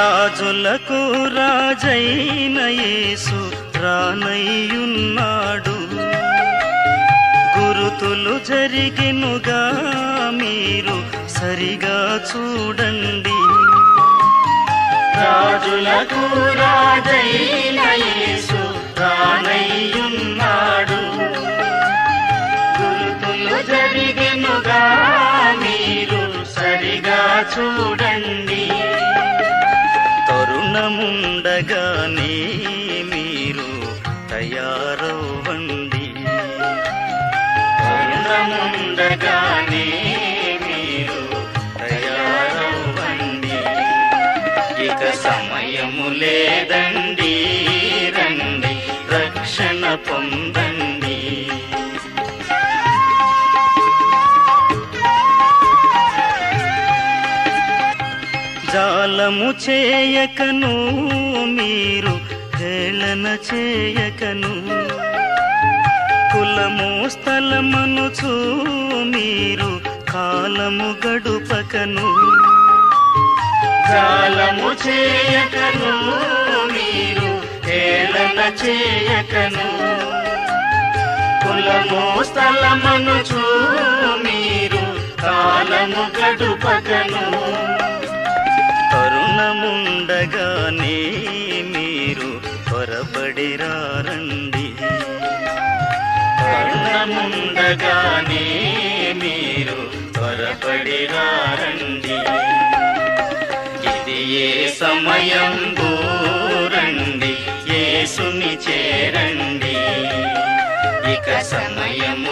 రాజులకు రాజైన యేసు రానయ్యున్నాడు. గురుతులు జరిగెనుగా మీరు సరిగా చూడండి. రాజులకు రాజైన యేసు రానయ్యున్నాడు. గురుతులు జరిగెనుగా మీరు సరిగా చూడండి. తరుణముండగానే మీరు తయారవ్వండి. తరుణముండగానే మీరు తయారవ్వండి. ఇక సమయము లేదండి, రండి రక్షణ పొందండి. జాలము చేయకను మీరు హేళన చేయకను. కులము స్థలమనుచు మీరు కాలము గడుపకను. జాలము చేయకను మీరు హేళన చేయకను. కులము స్థలమనుచు మీరు కాలము గడుపకను. తరుణముండగానే మీరు త్వరపడిరారండి. తరుణముండగానే మీరు త్వరపడిరారండి. ఇది ఏ సమయం రండి యేసుని చేరండి. ఇక సమయము